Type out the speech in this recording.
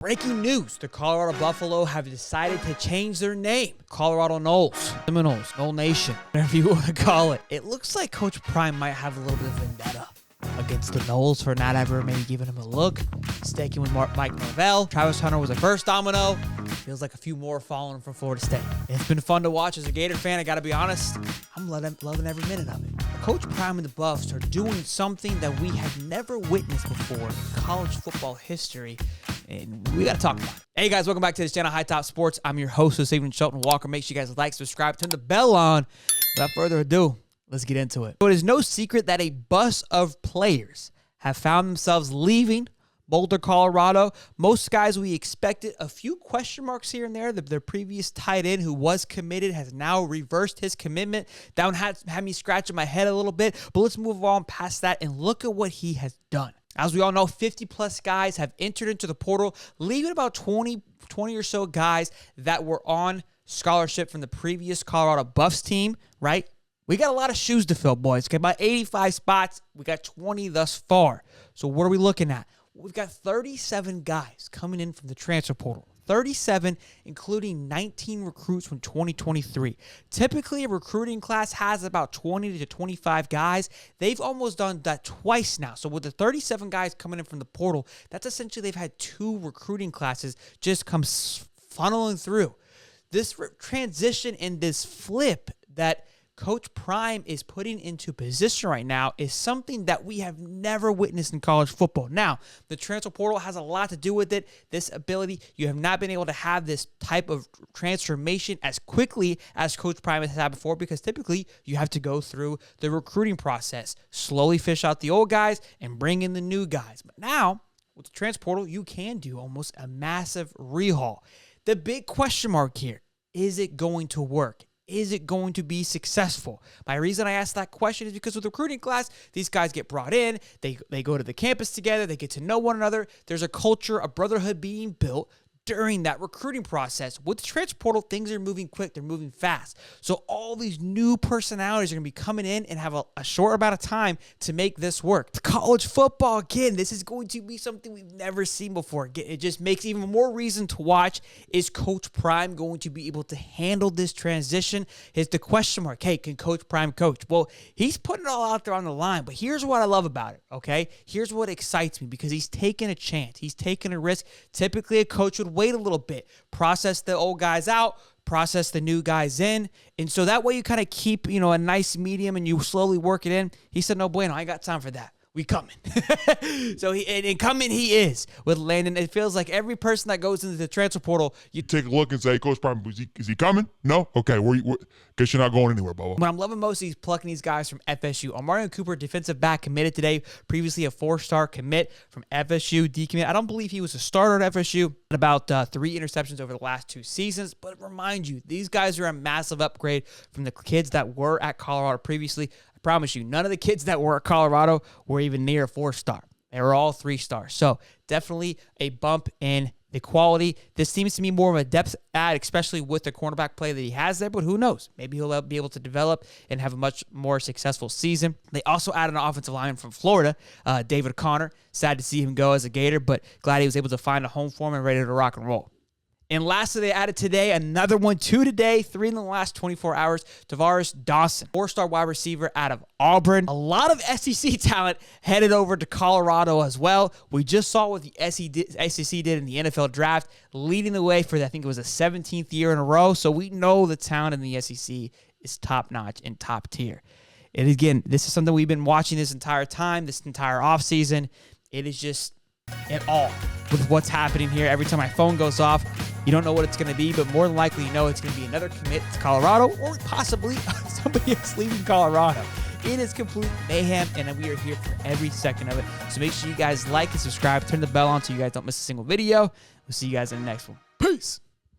Breaking news, the Colorado Buffalo have decided to change their name. Colorado Knolls, Seminoles, Knoll Nation, whatever you want to call it. It looks like Coach Prime might have a little bit of vendetta against the Knolls for not ever maybe giving him a look. Staking with Mike Norvell. Travis Hunter was the first domino. Feels like a few more falling from Florida State. It's been fun to watch as a Gator fan. I got to be honest, I'm loving every minute of it. Coach Prime and the Buffs are doing something that we have never witnessed before in college football history, and we got to talk about it. Hey guys, welcome back to this channel, Hightop Sports. I'm your host, this evening, Shelton Walker. Make sure you guys like, subscribe, turn the bell on. Without further ado, let's get into it. So it is no secret that a bus of players have found themselves leaving Boulder, Colorado. Most guys we expected, a few question marks here and there. Their previous tight end who was committed has now reversed his commitment. That one had me scratching my head a little bit, but let's move on past that and look at what he has done. As we all know, 50-plus guys have entered into the portal, leaving about 20 or so guys that were on scholarship from the previous Colorado Buffs team, right? We got a lot of shoes to fill, boys. Okay, about 85 spots. We got 20 thus far. So what are we looking at? We've got 37 guys coming in from the transfer portal. 37, including 19 recruits from 2023. Typically, a recruiting class has about 20 to 25 guys. They've almost done that twice now. So with the 37 guys coming in from the portal, that's essentially they've had two recruiting classes just come funneling through. This transition and this flip that Coach Prime is putting into position right now is something that we have never witnessed in college football. Now, the transfer portal has a lot to do with it. This ability, you have not been able to have this type of transformation as quickly as Coach Prime has had before, because typically you have to go through the recruiting process, slowly fish out the old guys and bring in the new guys. But now, with the transfer portal, you can do almost a massive rehaul. The big question mark here, is it going to work? Is it going to be successful? My reason I asked that question is because with the recruiting class, these guys get brought in, they go to the campus together, they get to know one another. There's a culture, a brotherhood being built during that recruiting process. With the transfer portal, things are moving quick, they're moving fast. So all these new personalities are going to be coming in and have a short amount of time to make this work. The college football, again, this is going to be something we've never seen before. Again, it just makes even more reason to watch. Is Coach Prime going to be able to handle this transition? Is the question mark, hey, can Coach Prime coach? Well, he's putting it all out there on the line, but here's what I love about it, okay? Here's what excites me, because he's taking a chance. He's taking a risk. Typically, a coach would wait a little bit, process the old guys out, process the new guys in, and so that way you kind of keep, a nice medium and you slowly work it in. He said, no bueno, I ain't got time for that. We coming. So and coming he is with Landon. It feels like every person that goes into the transfer portal, you take a look and say, Coach Prime, is he coming? No? Okay, guess you're not going anywhere, Bubba. What I'm loving most is he's plucking these guys from FSU. Amarian Cooper, defensive back, committed today. Previously a 4-star commit from FSU, decommit. I don't believe he was a starter at FSU. About 3 interceptions over the last 2 seasons. But remind you, these guys are a massive upgrade from the kids that were at Colorado previously. I promise you, none of the kids that were at Colorado were even near a 4-star. They were all 3-stars. So definitely a bump in the quality. This seems to be more of a depth add, especially with the cornerback play that he has there, but who knows? Maybe he'll be able to develop and have a much more successful season. They also added an offensive lineman from Florida, David Connor. Sad to see him go as a Gator, but glad he was able to find a home for him and ready to rock and roll. And lastly, they added today another one, 2 today, 3 in the last 24 hours. Tavares Dawson, 4-star wide receiver out of Auburn. A lot of SEC talent headed over to Colorado as well. We just saw what the SEC did in the NFL draft, leading the way for, I think it was the 17th year in a row. So we know the talent in the SEC is top-notch and top tier. And again, this is something we've been watching this entire time, this entire offseason. It is just at all with what's happening here. Every time my phone goes off, you don't know what it's going to be, but more than likely, it's going to be another commit to Colorado or possibly somebody else leaving Colorado. It is complete mayhem, and we are here for every second of it. So make sure you guys like and subscribe, turn the bell on so you guys don't miss a single video. We'll see you guys in the next one. Peace.